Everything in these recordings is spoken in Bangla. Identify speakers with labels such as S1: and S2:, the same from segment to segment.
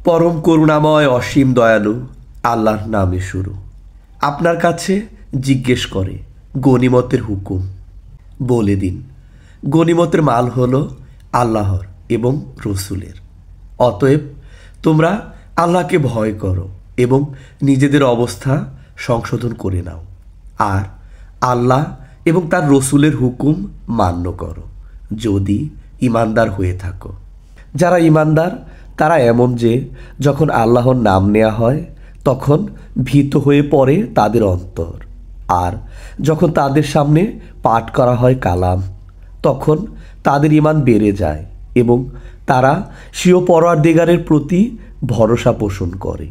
S1: পরম করুণাময় অসীম দয়ালু আল্লাহর নামে শুরু। আপনার কাছে জিজ্ঞেস করে গনিমতের হুকুম, বলে দিন গনিমতের মাল হলো আল্লাহর এবং রসুলের। অতএব তোমরা আল্লাহকে ভয় করো এবং নিজেদের অবস্থা সংশোধন করে নাও, আর আল্লাহ এবং তার রসুলের হুকুম মান্য করো যদি ইমানদার হয়ে থাকো। যারা ইমানদার তারা এমন যে যখন আল্লাহর নাম নেওয়া হয় তখন ভীত হয়ে পড়ে তাদের অন্তর, আর যখন তাদের সামনে পাঠ করা হয় কালাম তখন তাদের ঈমান বেড়ে যায় এবং তারা স্বীয় পরওয়ারদিগারের প্রতি ভরসা পোষণ করে।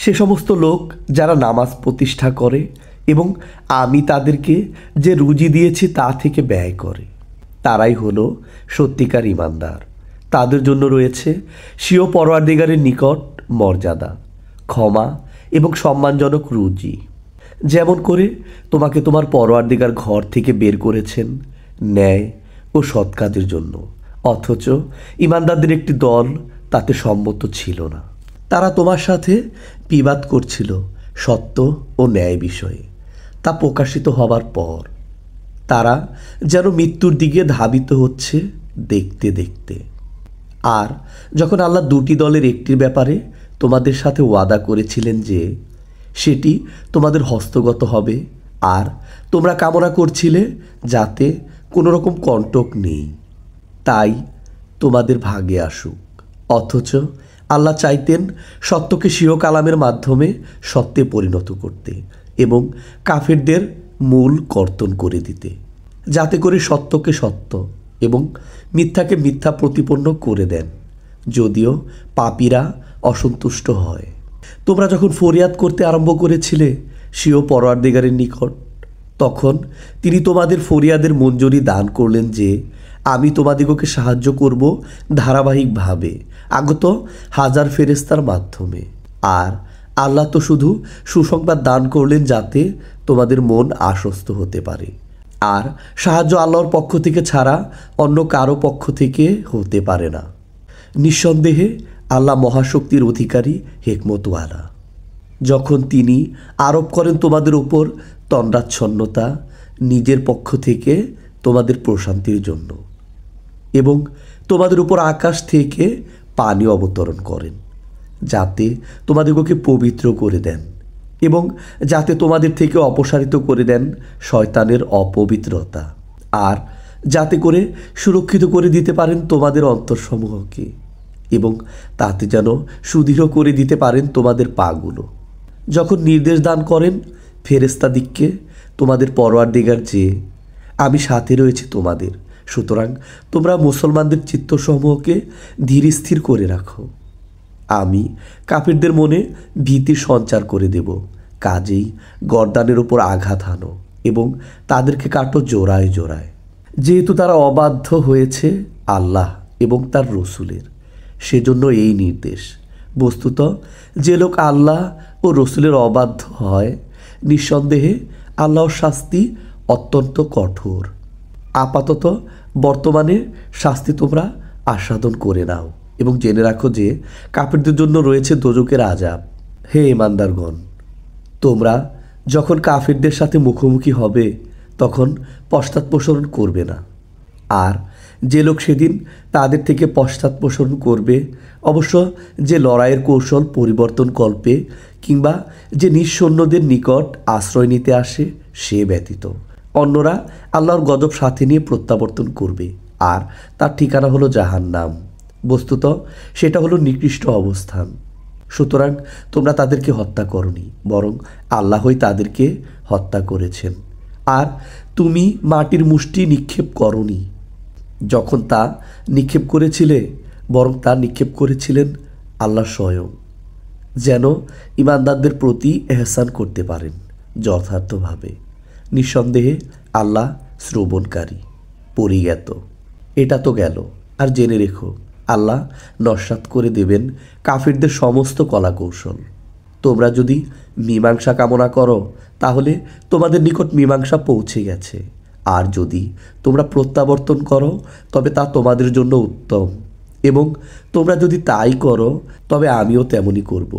S1: সে সমস্ত লোক যারা নামাজ প্রতিষ্ঠা করে এবং আমি তাদেরকে যে রুজি দিয়েছি তা থেকে ব্যয় করে, তারাই হলো সত্যিকার ঈমানদার। তাদের জন্য রয়েছে স্বীয় পরওয়ারদিগারের নিকট মর্যাদা, ক্ষমা এবং সম্মানজনক রুজি। যেমন করে তোমাকে তোমার পরওয়ারদিগার ঘর থেকে বের করেছেন ন্যায় ও সৎ কাজের জন্য, অথচ ঈমানদারদের একটি দল তাতে সম্মত ছিল না। তারা তোমার সাথে বিবাদ করছিল সত্য ও ন্যায় বিষয়ে। তা প্রকাশিত হবার পর তারা যেন মৃত্যুর দিকে ধাবিত হচ্ছে দেখতে দেখতে। আর যখন আল্লাহ দুটি দলের একটির ব্যাপারে তোমাদের সাথে ওয়াদা করেছিলেন যে সেটি তোমাদের হস্তগত হবে, আর তোমরা কামনা করছিলে যাতে কোনো রকম কণ্টক নেই, তাই তোমাদের ভাগে আসুক, অথচ আল্লাহ চাইতেন সত্যকে স্বীয় কালামের মাধ্যমে সত্যে পরিণত করতে এবং কাফেরদের মূল কর্তন করে দিতে, যাতে করে সত্যকে সত্য এবং মিথ্যাকে মিথ্যা প্রতিপন্ন করে দেন, যদিও পাপীরা অসন্তুষ্ট হয়। তোমরা যখন ফরিয়াদ করতে আরম্ভ করেছিলে স্বীয় পরওয়ারদিগারের নিকট, তখন তিনি তোমাদের ফরিয়াদের মঞ্জুরি দান করলেন যে আমি তোমাদিগকে সাহায্য করব ধারাবাহিকভাবে আগত হাজার ফেরেশতার মাধ্যমে। আর আল্লাহ তো শুধু সুসংবাদ দান করলেন যাতে তোমাদের মন আশ্বস্ত হতে পারে, আর সাহায্য আল্লাহর পক্ষ থেকে ছাড়া অন্য কারো পক্ষ থেকে হতে পারে না। নিঃসন্দেহে আল্লাহ মহাশক্তির অধিকারী, হিকমতওয়ালা। যখন তিনি আরোপ করেন তোমাদের উপর তন্দ্রাচ্ছন্নতা নিজের পক্ষ থেকে তোমাদের প্রশান্তির জন্য, এবং তোমাদের উপর আকাশ থেকে পানি অবতরণ করেন যাতে তোমাদেরকে পবিত্র করে দেন, এবং যাতে তোমাদের থেকে অপসারিত করে দেন শয়তানের অপবিত্রতা, আর যাতে করে সুরক্ষিত করে দিতে পারেন তোমাদের অন্তরসমূহকে, এবং তাতে যেন সুদৃঢ় করে দিতে পারেন তোমাদের পাগুলো। যখন নির্দেশ দান করেন ফেরেশতাদিগকে তোমাদের পরওয়ারদিগার যে আমি সাথে রয়েছি তোমাদের, সুতরাং তোমরা মুসলমানদের চিত্তসমূহকে ধীর স্থির করে রাখো। আমি কাফিরদের মনে ভীতির সঞ্চার করে দেব, কাজেই গর্দানের উপর আঘাত হানো এবং তাদেরকে কাটো জোড়ায় জোড়ায়। যেহেতু তারা অবাধ্য হয়েছে আল্লাহ এবং তার রসুলের, সেজন্য এই নির্দেশ। বস্তুত যে লোক আল্লাহ ও রসুলের অবাধ্য হয় নিঃসন্দেহে আল্লাহর শাস্তি অত্যন্ত কঠোর। আপাতত বর্তমানে শাস্তি তোমরা আস্বাদন করে নাও এবং জেনে রাখো যে কাফিরদের জন্য রয়েছে দোজখের আযাব। হে ঈমানদারগণ, তোমরা যখন কাফিরদের সাথে মুখোমুখি হবে তখন পশ্চাৎপসরণ করবে না, আর যে লোক সেদিন তাদের থেকে পশ্চাৎপসরণ করবে, অবশ্য যে লড়াইয়ের কৌশল পরিবর্তন কল্পে কিংবা যে নিঃসৈন্যদের নিকট আশ্রয় নিতে আসে সে ব্যতীত, অন্যরা আল্লাহর গজব সাথে নিয়ে প্রত্যাবর্তন করবে, আর তার ঠিকানা হলো জাহান্নাম। বস্তুত সেটা হলো নিকৃষ্ট অবস্থান। সুতরাং তোমরা তাদেরকে হত্যা করনি, বরং আল্লাহই তাদেরকে হত্যা করেছেন। আর তুমি মাটির মুষ্টি নিক্ষেপ করনি যখন তা নিক্ষেপ করেছিলে, বরং তা নিক্ষেপ করেছিলেন আল্লাহ স্বয়ং, যেন ঈমানদারদের প্রতি এহসান করতে পারেন যথার্থভাবে। নিঃসন্দেহে আল্লাহ শ্রবণকারী, পরিজ্ঞাত। এটা তো গেল, আর জেনে রেখো আল্লাহ নস্যাৎ করে দেবেন কাফিরদের সমস্ত কলাকৌশল। তোমরা যদি মীমাংসা কামনা করো তাহলে তোমাদের নিকট মীমাংসা পৌঁছে গেছে, আর যদি তোমরা প্রত্যাবর্তন করো তবে তা তোমাদের জন্য উত্তম, এবং তোমরা যদি তাই করো তবে আমিও তেমনই করব।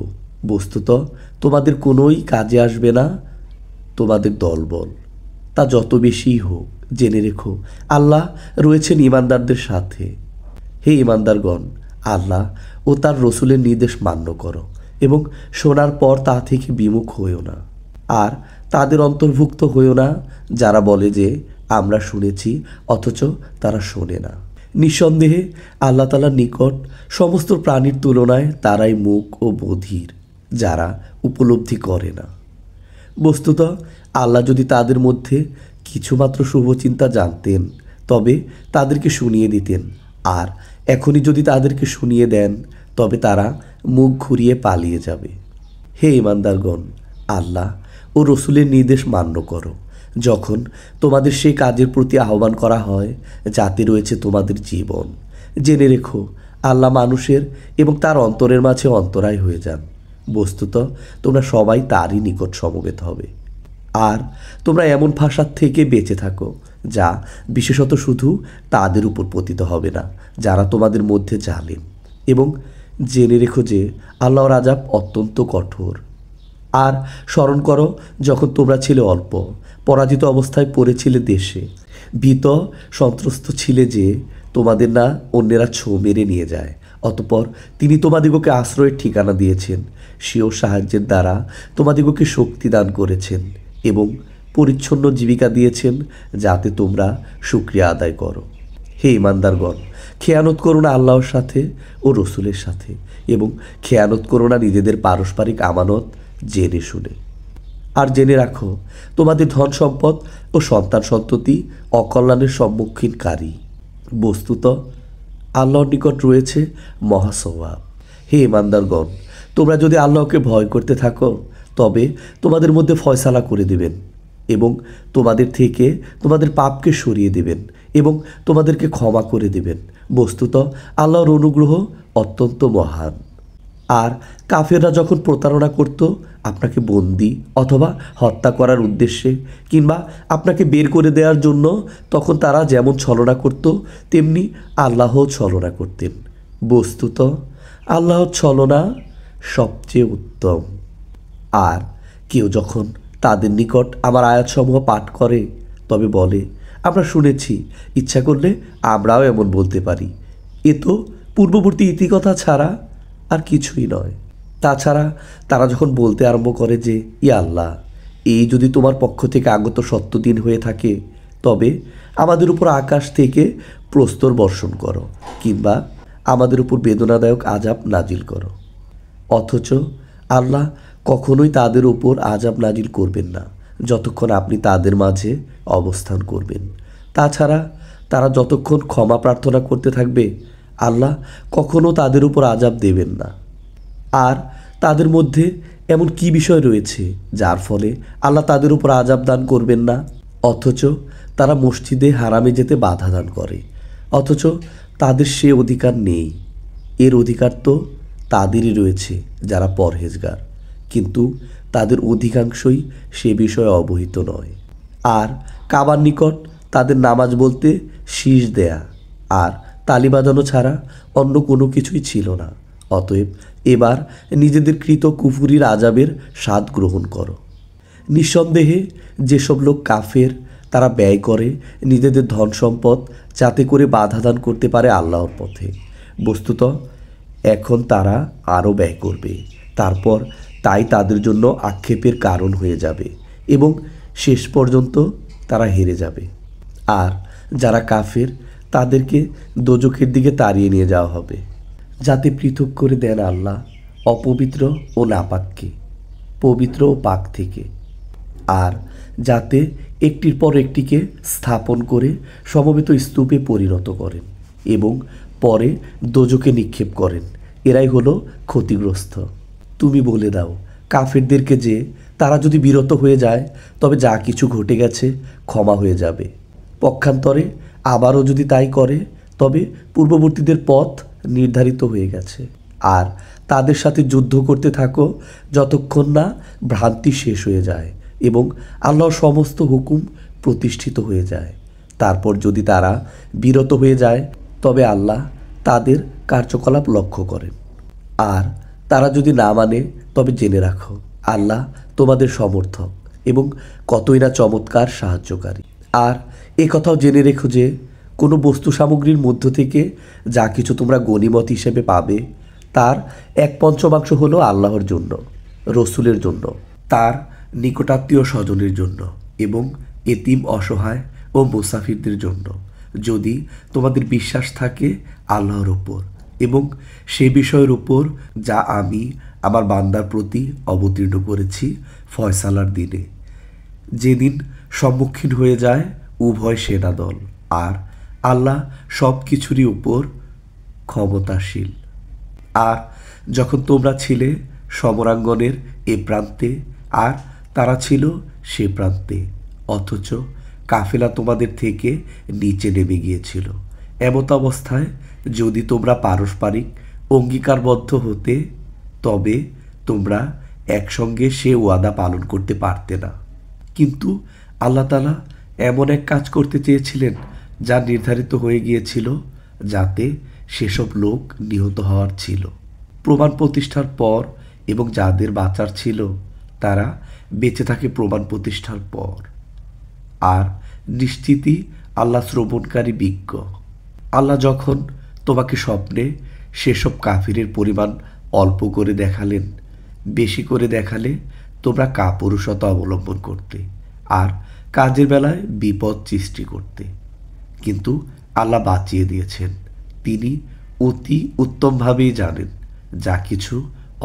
S1: বস্তুত তোমাদের কোনোই কাজে আসবে না তোমাদের দলবল, তা যত বেশিই হোক। জেনে রেখো আল্লাহ রয়েছেন ইমানদারদের সাথে। হে ইমানদারগণ, আল্লাহ ও তার রসুলের নির্দেশ মান্য করো এবং শোনার পর তা থেকে বিমুখ হইও না। আর তাদের অন্তর্ভুক্ত হইও না যারা বলে যে আমরা শুনেছি অথচ তারা শোনে না। নিঃসন্দেহে আল্লাহ তাআলার নিকট সমস্ত প্রাণীর তুলনায় তারাই মূক ও বধির, যারা উপলব্ধি করে না। বস্তুত আল্লাহ যদি তাদের মধ্যে কিছুমাত্র শুভচিন্তা জানতেন তবে তাদেরকে শুনিয়ে দিতেন, আর এখনই যদি তাদেরকে শুনিয়ে দেন তবে তারা মুখ ঘুরিয়ে পালিয়ে যাবে। হে ইমানদারগণ, আল্লাহ ও রসুলের নির্দেশ মান্য করো যখন তোমাদের সেই কাজের প্রতি আহ্বান করা হয় যাতে রয়েছে তোমাদের জীবন। জেনে রেখো আল্লাহ মানুষের এবং তার অন্তরের মাঝে অন্তরায় হয়ে যান। বস্তুত তোমরা সবাই তারই নিকট সমবেত হবে। আর তোমরা এমন ভাষার থেকে বেঁচে থাকো যা বিশেষত শুধু তাদের উপর পতিত হবে না যারা তোমাদের মধ্যে জালিম। এবং জেনে রেখো যে আল্লাহর আযাব অত্যন্ত কঠোর। আর স্মরণ করো যখন তোমরা ছিলে অল্প, পরাজিত অবস্থায় পড়েছিলে দেশে, ভীত সন্ত্রস্ত ছিলে যে তোমাদের না অন্যেরা ছো মেরে নিয়ে যায়। অতঃপর তিনি তোমাদিগকে আশ্রয়ের ঠিকানা দিয়েছেন, স্বীয় সাহায্যের দ্বারা তোমাদিগকে শক্তি দান করেছেন এবং পরিচ্ছন্ন জীবিকা দিয়েছেন যাতে তোমরা শুকরিয়া আদায় করো। হে ইমানদারগণ, খেয়ানত করো না আল্লাহর সাথে ও রসুলের সাথে, এবং খেয়ানত করো না নিজেদের পারস্পরিক আমানত জেনে শুনে। আর জেনে রাখো তোমাদের ধন সম্পদ ও সন্তান সন্ততি অকল্যাণের সম্মুখীনকারী। বস্তুত আল্লাহর নিকট রয়েছে মহাসওয়াব। হে ইমানদারগণ, তোমরা যদি আল্লাহকে ভয় করতে থাকো তবে তোমাদের মধ্যে ফয়সালা করে দেবেন এবং তোমাদের থেকে তোমাদের পাপকে সরিয়ে দেবেন এবং তোমাদেরকে ক্ষমা করে দেবেন। বস্তুত আল্লাহর অনুগ্রহ অত্যন্ত মহান। আর কাফেররা যখন প্রতারণা করত আপনাকে বন্দি অথবা হত্যা করার উদ্দেশ্যে কিংবা আপনাকে বের করে দেওয়ার জন্য, তখন তারা যেমন ছলনা করত তেমনি আল্লাহও ছলনা করতেন। বস্তুত আল্লাহর ছলনা সবচেয়ে উত্তম। আর কেউ যখন তাদের নিকট আমার আয়াতসমূহ পাঠ করে তবে বলে আমরা শুনেছি, ইচ্ছা করলে আমরাও এমন বলতে পারি, এ তো পূর্ববর্তী ইতিকথা ছাড়া আর কিছুই নয়। তাছাড়া তারা যখন বলতে আরম্ভ করে যে ইয়া আল্লাহ, এই যদি তোমার পক্ষ থেকে আগত সত্য দিন হয়ে থাকে তবে আমাদের উপর আকাশ থেকে প্রস্তর বর্ষণ করো কিংবা আমাদের উপর বেদনাদায়ক আযাব নাজিল করো। অথচ আল্লাহ কখনোই তাদের উপর আযাব নাজিল করবেন না যতক্ষণ আপনি তাদের মাঝে অবস্থান করবেন। তাছাড়া তারা যতক্ষণ ক্ষমা প্রার্থনা করতে থাকবে আল্লাহ কখনো তাদের উপর আযাব দেবেন না। আর তাদের মধ্যে এমন কি বিষয় রয়েছে যার ফলে আল্লাহ তাদের উপর আযাব দান করবেন না, অথচ তারা মসজিদে হারামে যেতে বাধা দান করে, অথচ তাদের সে অধিকার নেই। এর অধিকার তো তাদেরই রয়েছে যারা পরহেজগার, কিন্তু তাদের অধিকাংশই সে বিষয়ে অবহিত নয়। আর কাবার নিকট তাদের নামাজ বলতে শীষ দেয়া আর তালি বাজানো ছাড়া অন্য কোনো কিছুই ছিল না। অতএব এবার নিজেদের কৃত কুফুরির আযাবের স্বাদ গ্রহণ করো। নিঃসন্দেহে যেসব লোক কাফের তারা ব্যয় করে নিজেদের ধন সম্পদ যাতে করে বাধা দান করতে পারে আল্লাহর পথে। বস্তুত এখন তারা আরও ব্যয় করবে, তারপর তাই তাদের জন্য আক্ষেপের কারণ হয়ে যাবে এবং শেষ পর্যন্ত তারা হেরে যাবে। আর যারা কাফের তাদেরকে দোজখের দিকে তাড়িয়ে নিয়ে যাওয়া হবে, যাতে পৃথক করে দেন আল্লাহ অপবিত্র ও নাপাককে পবিত্র ও পাক থেকে, আর যাতে একটির পর একটিকে স্থাপন করে সমবেত স্তূপে পরিণত করেন এবং পরে দোজখে নিক্ষেপ করেন। এরাই হলো ক্ষতিগ্রস্ত। তুমি বলে দাও কাফেরদেরকে যে তারা যদি বিরত হয়ে যায় তবে যা কিছু ঘটে গেছে ক্ষমা হয়ে যাবে। পক্ষান্তরে আবারও যদি তাই করে তবে পূর্ববর্তীদের পথ নির্ধারিত হয়ে গেছে। আর তাদের সাথে যুদ্ধ করতে থাকো যতক্ষণ না ভ্রান্তি শেষ হয়ে যায় এবং আল্লাহর সমস্ত হুকুম প্রতিষ্ঠিত হয়ে যায়। তারপর যদি তারা বিরত হয়ে যায় তবে আল্লাহ তাদের কার্যকলাপ লক্ষ্য করেন। আর তারা যদি না মানে তবে জেনে রাখো, আল্লাহ তোমাদের সমর্থক এবং কতই না চমৎকার সাহায্যকারী। আর কথাও জেনে রেখো যে কোনো বস্তু সামগ্রীর মধ্য থেকে যা কিছু তোমরা গনিমত হিসেবে পাবে, তার 1/5 হলো আল্লাহর জন্য, রসুলের জন্য, তার নিকটাত্মীয় স্বজনের জন্য এবং এতিম, অসহায় ও মুসাফিরদের জন্য, যদি তোমাদের বিশ্বাস থাকে আল্লাহর ওপর এবং সে বিষয়ের উপর যা আমি আমার বান্দার প্রতি অবতীর্ণ করেছি ফয়সালার দিনে, যেদিন সম্মুখীন হয়ে যায় উভয় সেনাদল। আর আল্লাহ সব কিছুরই উপর ক্ষমতাশীল। আর যখন তোমরা ছিলে সমরাঙ্গনের এ প্রান্তে আর তারা ছিল সে প্রান্তে, অথচ কাফেলা তোমাদের থেকে নিচে নেমে গিয়েছিল, এমত অবস্থায় যদি তোমরা পারস্পরিক অঙ্গীকারবদ্ধ হতে, তবে তোমরা একসঙ্গে সে ওয়াদা পালন করতে পারতে না। কিন্তু আল্লাহ তাআলা এমন এক কাজ করতে চেয়েছিলেন যা নির্ধারিত হয়ে গিয়েছিল, যাতে সেসব লোক নিহত হওয়ার ছিল প্রমাণ প্রতিষ্ঠার পর, এবং যাদের বাঁচার ছিল তারা বেঁচে থাকে প্রমাণ প্রতিষ্ঠার পর। আর নিশ্চিতই আল্লাহ শ্রবণকারী বিজ্ঞ। আল্লাহ যখন তোমাকে স্বপ্নে সেসব কাফিরের পরিমাণ অল্প করে দেখালেন, বেশি করে দেখালে তোমরা কাপুরুষতা অবলম্বন করতে আর কাজের বেলায় বিপদ সৃষ্টি করতে। কিন্তু আল্লাহ বাঁচিয়ে দিয়েছেন। তিনি অতি উত্তমভাবেই জানেন যা কিছু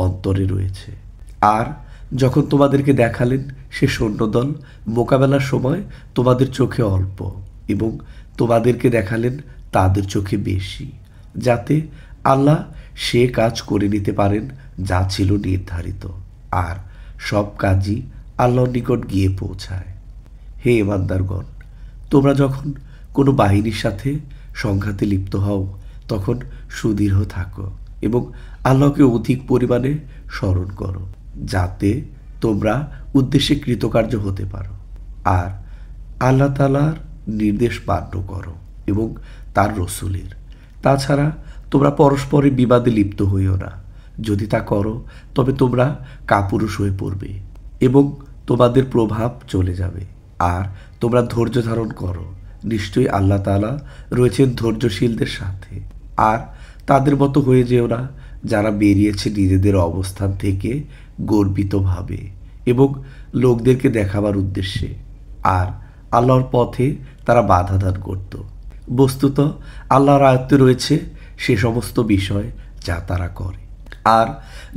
S1: অন্তরে রয়েছে। আর যখন তোমাদেরকে দেখালেন সে সৈন্যদল মোকাবেলার সময় তোমাদের চোখে অল্প, এবং তোমাদেরকে দেখালেন তাদের চোখে বেশি, যাতে আল্লাহ সে কাজ করে নিতে পারেন যা ছিল নির্ধারিত, আর সব কাজই আল্লাহর নিকট গিয়ে পৌঁছায়। হে ইমানদারগণ, তোমরা যখন কোনো বাহিনীর সাথে সংঘাতে লিপ্ত হও তখন সুদৃঢ় থাকো এবং আল্লাহকে অধিক পরিমাণে স্মরণ করো, যাতে তোমরা উদ্দেশ্যে কৃতকার্য হতে পারো। আর আল্লাহ তাআলার নির্দেশ মান্য করো এবং তার রসুলের। তাছাড়া তোমরা পরস্পরের বিবাদে লিপ্ত হইও না। যদি তা করো তবে তোমরা কাপুরুষ হয়ে পড়বে এবং তোমাদের প্রভাব চলে যাবে। আর তোমরা ধৈর্য ধারণ করো, নিশ্চয়ই আল্লাহ তাআলা রয়েছেন ধৈর্যশীলদের সাথে। আর তাদের মতো হয়ে যেও না যারা বেরিয়েছে নিজেদের অবস্থান থেকে গর্বিতভাবে এবং লোকদেরকে দেখাবার উদ্দেশ্যে, আর আল্লাহর পথে তারা বাধা দান করত। বস্তুত আল্লাহর আয়ত্তে রয়েছে সে সমস্ত বিষয় যা তারা করে। আর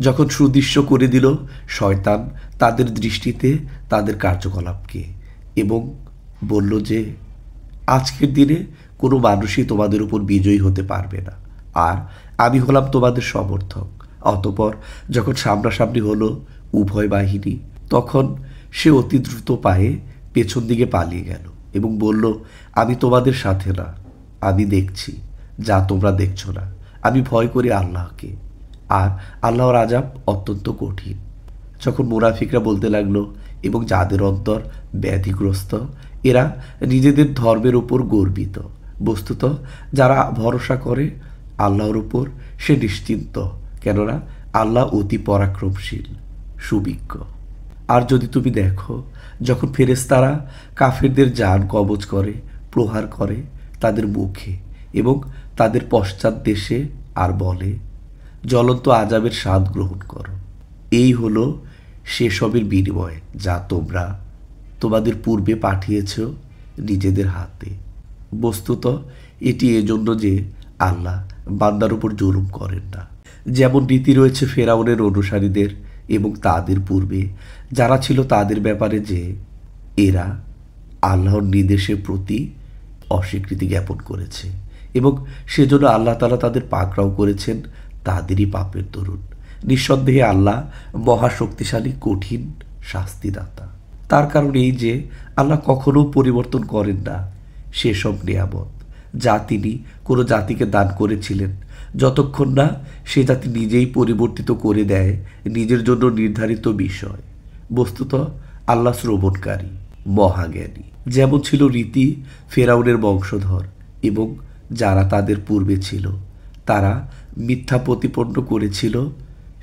S1: যখন সুদৃশ্য করে দিল শয়তান তাদের দৃষ্টিতে তাদের কার্যকলাপকে, এবং বলল যে আজকের দিনে কোনো মানুষই তোমাদের উপর বিজয়ী হতে পারবে না, আর আমি হলাম তোমাদের সমর্থক। অতঃপর যখন সামনাসামনি হলো উভয় বাহিনী, তখন সে অতি দ্রুত পায়ে পেছন দিকে পালিয়ে গেল এবং বলল, আমি তোমাদের সাথে না, আমি দেখছি যা তোমরা দেখছো না। আমি ভয় করি আল্লাহকে, আর আল্লাহর আযাব অত্যন্ত কঠিন। যখন মুনাফিকরা বলতে লাগলো এবং যাদের অন্তর ব্যাধিগ্রস্ত, এরা নিজেদের ধর্মের উপর গর্বিত। বস্তুত যারা ভরসা করে আল্লাহর উপর সে নিশ্চিন্ত, কেননা আল্লাহ অতি পরাক্রমশীল, সুবিজ্ঞ। আর যদি তুমি দেখো যখন ফেরেশতারা কাফিরদের জান কবজ করে, প্রহার করে তাদের মুখে এবং তাদের পশ্চাৎ দেশে, আর বলে, জ্বলন্ত আযাবের স্বাদ গ্রহণ করো, এই হলো সেসবের বিনিময় যা তোমরা তোমাদের পূর্বে পাঠিয়েছ নিজেদের হাতে। বস্তুত এটি এজন্য যে আল্লাহ বান্দার উপর জুলুম করেন না। যেমন রীতি রয়েছে ফেরাউনের অনুসারীদের এবং তাদের পূর্বে যারা ছিল তাদের ব্যাপারে, যে এরা আল্লাহর নির্দেশের প্রতি অস্বীকৃতি জ্ঞাপন করেছে এবং সেজন্য আল্লাহ তাআলা তাদের পাকড়াও করেছেন তাদেরই পাপের দরুন। নিঃসন্দেহে আল্লাহ মহাশক্তিশালী, কঠিন শাস্তিদাতা। তার কারণ এই যে আল্লাহ কখনো পরিবর্তন করেন না সেসব নিয়ামত যা তিনি কোনো জাতিকে দান করেছিলেন, যতক্ষণ না সে জাতি নিজেই পরিবর্তিত করে দেয় নিজের জন্য নির্ধারিত বিষয়। বস্তুত আল্লাহ শ্রবণকারী, মহাজ্ঞানী। যেমন ছিল রীতি ফেরাউনের বংশধর এবং যারা তাদের পূর্বে ছিল, তারা মিথ্যা প্রতিপন্ন করেছিল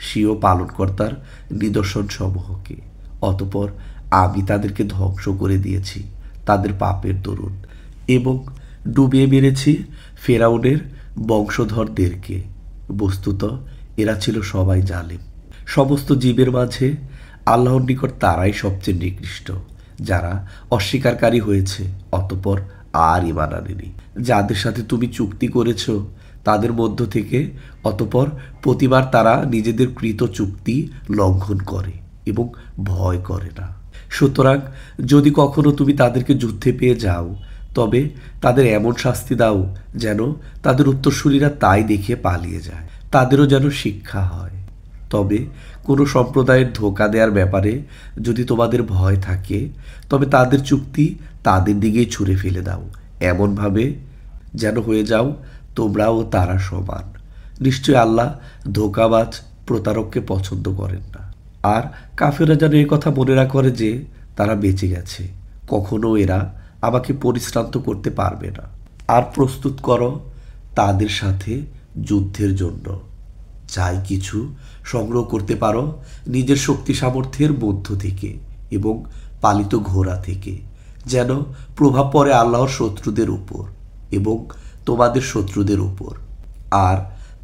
S1: স্বীয় পালনকর্তার নিদর্শন সমূহকে। অতঃপর আমি তাদেরকে ধ্বংস করে দিয়েছি তাদের পাপের দরুন, এবং ডুবিয়ে মেরেছি ফেরাউনের বংশধরদেরকে। বস্তুত এরা ছিল সবাই জালেম। সমস্ত জীবের মাঝে আল্লাহর নিকট তারাই সবচেয়ে নিকৃষ্ট, যারা অস্বীকারী হয়েছে অতঃপর আর ঈমান আনেনি। যাদের সাথে তুমি চুক্তি করেছ তাদের মধ্য থেকে অতঃপর প্রতিবার তারা নিজেদের কৃত চুক্তি লঙ্ঘন করে এবং ভয় করে না। সুতরাং যদি কখনো তুমি তাদেরকে যুদ্ধে পেয়ে যাও, তবে তাদের এমন শাস্তি দাও যেন তাদের উত্তরসূরিরা তাই দেখে পালিয়ে যায়, তাদেরও যেন শিক্ষা হয়। তবে কোনো সম্প্রদায়ের ধোঁকা দেওয়ার ব্যাপারে যদি তোমাদের ভয় থাকে, তবে তাদের চুক্তি তাদের দিকেই ছুঁড়ে ফেলে দাও, এমনভাবে যেন হয়ে যাও তোমরা ও তারা সমান। নিশ্চয় আল্লাহ ধোঁকাবাজ প্রতারককে পছন্দ করেন না। আর কাফেররা যেন এ কথা মনে না করে যে তারা বেঁচে গেছে, কখনো এরা আমাকে পরিশ্রান্ত করতে পারবে না। আর প্রস্তুত করো তাদের সাথে যুদ্ধের জন্য, চাই কিছু সংগ্রহ করতে পারো নিজের শক্তি সামর্থ্যের মধ্য থেকে এবং পালিত ঘোড়া থেকে, যেন প্রভাব পড়ে আল্লাহর শত্রুদের উপর এবং তোমাদের শত্রুদের উপর, আর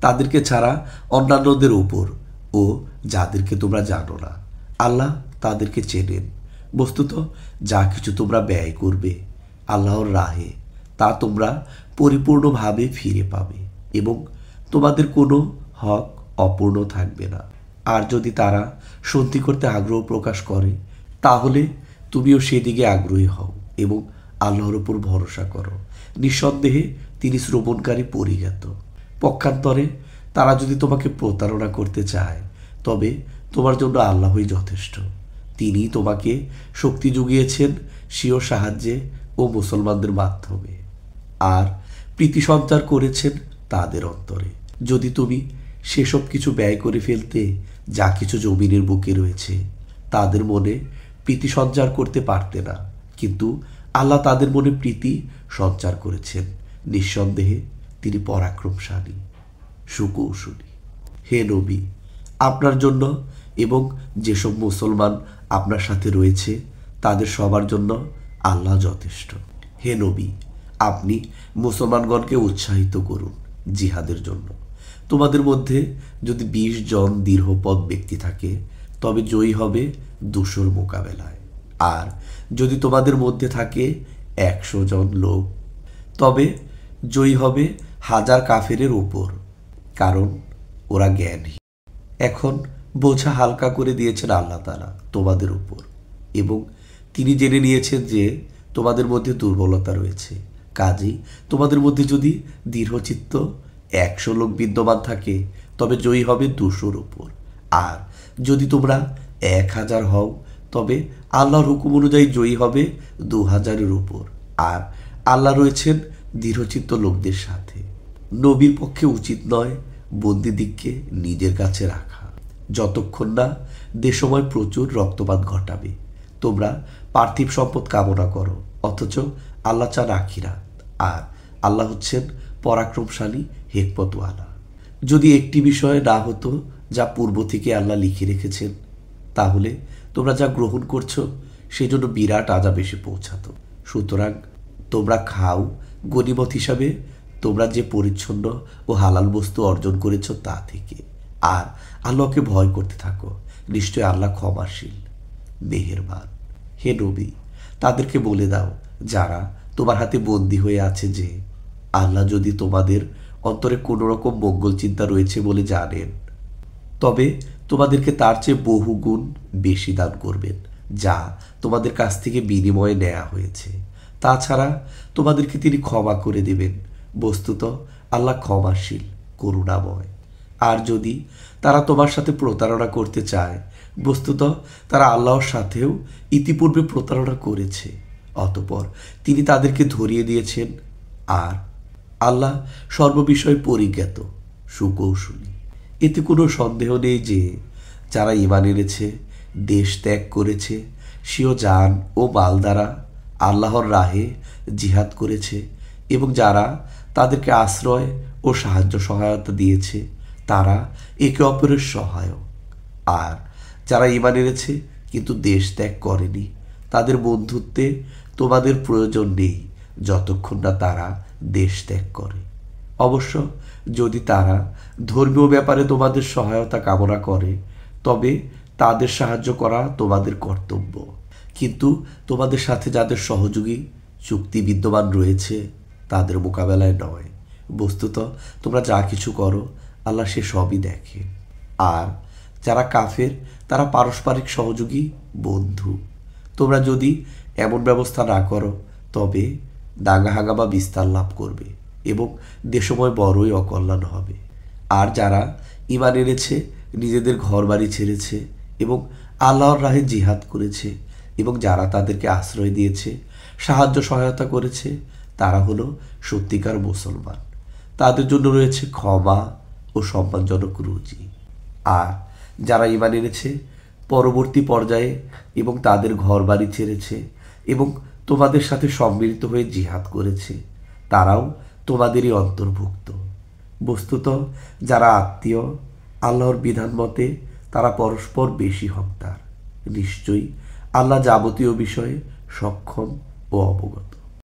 S1: তাদেরকে ছাড়া অন্যান্যদের উপর ও যাদেরকে তোমরা জানো না। আল্লাহ তাদেরকে চেনেন। বস্তুত যা কিছু তোমরা ব্যয় করবে আল্লাহর রাহে, তা তোমরা পরিপূর্ণভাবে ফিরে পাবে এবং তোমাদের কোনো হক অপূর্ণ থাকবে না। আর যদি তারা সন্ধি করতে আগ্রহ প্রকাশ করে, তাহলে তুমিও সেদিকে আগ্রহী হও এবং আল্লাহর উপর ভরসা করো। নিঃসন্দেহে তিনি শ্রবণকারী পরিজ্ঞাত। পক্ষান্তরে তারা যদি তোমাকে প্রতারণা করতে চায়, তবে তোমার জন্য আল্লাহই যথেষ্ট। তিনি তোমাকে শক্তি জুগিয়েছেন স্বীয় সাহায্যে ও মুসলমানদের মাধ্যমে, আর প্রীতি সঞ্চার করেছেন তাদের অন্তরে। যদি তুমি সেসব কিছু ব্যয় করে ফেলতে যা কিছু জমিনের বুকে রয়েছে, তাদের মনে প্রীতি সঞ্চার করতে পারতে না, কিন্তু আল্লাহ তাদের মনে প্রীতি সঞ্চার করেছেন। নিঃসন্দেহে তিনি পরাক্রমশালী, সুকৌশলী। হে নবী, আপনার জন্য এবং যেসব মুসলমান আপনার সাথে রয়েছে তাদের সবার জন্য আল্লাহ যথেষ্ট। হে নবী, আপনি মুসলমানগণকে উৎসাহিত করুন জিহাদের জন্য। তোমাদের মধ্যে যদি 20 জন দৃঢ়পদ ব্যক্তি থাকে, তবে জয়ী হবে 200 মোকাবেলায়। আর যদি তোমাদের মধ্যে থাকে 100 জন লোক, তবে জয়ী হবে 1000 কাফেরের উপর, কারণ ওরা জ্ঞানহীন। এখন বোঝা হালকা করে দিয়েছেন আল্লাহ তাআলা তোমাদের উপর, এবং তিনি জেনে নিয়েছেন যে তোমাদের মধ্যে দুর্বলতা রয়েছে। কাজেই তোমাদের মধ্যে যদি দৃঢ়চিত্ত 100 লোক বিদ্যমান থাকে, তবে জয়ী হবে 200-র উপর। আর যদি তোমরা 1000 হও, তবে আল্লাহর হুকুম অনুযায়ী জয়ী হবে 2000-এর উপর। আর আল্লাহ রয়েছেন দৃঢ়চিত্ত লোকদের সাথে। নবীর পক্ষে উচিত নয় বন্দীদিগকে নিজের কাছে রাখা, যতক্ষণ না দেশময় প্রচুর রক্তপাত ঘটাবে। তোমরা পার্থিব সম্পদ কামনা করো, অথচ আল্লাহ চান আখিরাত, আর আল্লাহ হচ্ছেন পরাক্রমশালী, হিকমতওয়ালা। যদি একটি বিষয় না হতো যা পূর্ব থেকে আল্লাহ লিখে রেখেছেন, তাহলে তোমরা যা গ্রহণ করছো সেজন্য বিরাট আযাব এসে পৌঁছাতো। সুতরাং তোমরা খাও গনিমত হিসাবে তোমরা যে পরিচ্ছন্ন ও হালাল বস্তু অর্জন করেছ তা থেকে, আর আল্লাহকে ভয় করতে থাকো। নিশ্চয় আল্লাহ ক্ষমাশীল, মেহেরবান। হে নবী, তাদেরকে বলে দাও যারা তোমার হাতে বন্দী হয়ে আছে যে আল্লাহ যদি তোমাদের অন্তরে কোনো রকম মঙ্গল চিন্তা রয়েছে বলে জানেন, তবে তোমাদেরকে তার চেয়ে বহু গুণ বেশি দান করবেন যা তোমাদের কাছ থেকে বিনিময়ে নেওয়া হয়েছে। তাছাড়া তোমাদেরকে তিনি ক্ষমা করে দেবেন। বস্তুত আল্লাহ ক্ষমাশীল, করুণাময়। আর যদি তারা তোমার সাথে প্রতারণা করতে চায়, বস্তুত তারা আল্লাহর সাথেও ইতিপূর্বে প্রতারণা করেছে, অতঃপর তিনি তাদেরকে ধরিয়ে দিয়েছেন। আর আল্লাহ সর্ববিষয়ে পরিজ্ঞাত, সুকৌশলী। এতে কোনো সন্দেহ নেই যে যারা ঈমান এনেছে, দেশ ত্যাগ করেছে, স্বীয় জান ও মাল দ্বারা আল্লাহর রাহে জিহাদ করেছে, এবং যারা তাদেরকে আশ্রয় ও সাহায্য সহায়তা দিয়েছে তারা একে অপরের সহায়ক। আর যারা ঈমান এনেছে কিন্তু দেশ ত্যাগ করেনি, তাদের বন্ধুত্বে তোমাদের প্রয়োজন নেই যতক্ষণ না তারা দেশ ত্যাগ করে। অবশ্য যদি তারা ধর্মীয় ব্যাপারে তোমাদের সহায়তা কামনা করে, তবে তাদের সাহায্য করা তোমাদের কর্তব্য। কিন্তু তোমাদের সাথে যাদের সহযোগী চুক্তি বিদ্যমান রয়েছে তাদের মোকাবেলায় নয়। বস্তুত তোমরা যা কিছু করো আল্লাহ সে সবই দেখে। আর যারা কাফের তারা পারস্পরিক সহযোগী বন্ধু। তোমরা যদি এমন ব্যবস্থা না করো তবে দাঙ্গা হাঙ্গামা বিস্তার লাভ করবে এবং দেশময় বড়ই অকল্যাণ হবে। আর যারা ঈমান এনেছে, নিজেদের ঘরবাড়ি ছেড়েছে এবং আল্লাহর রাহে জিহাদ করেছে এবং যারা তাদেরকে আশ্রয় দিয়েছে, সাহায্য সহায়তা করেছে, তারা হলো সত্যিকার মুসলমান। তাদের জন্য রয়েছে ক্ষমা ও সম্মানজনক রুজি। আর যারা ঈমান এনেছে পরবর্তী পর্যায়ে এবং তাদের ঘরবাড়ি ছেড়েছে এবং তোমাদের সাথে সম্মিলিত হয়ে জিহাদ করেছে, তারাও তোমাদেরই অন্তর্ভুক্ত। বস্তুত যারা আত্মীয় আল্লাহর বিধান মতে তারা পরস্পর বেশি হকদার। নিশ্চয়ই আল্লাহ যাবতীয় বিষয়ে সক্ষম ও অবগত।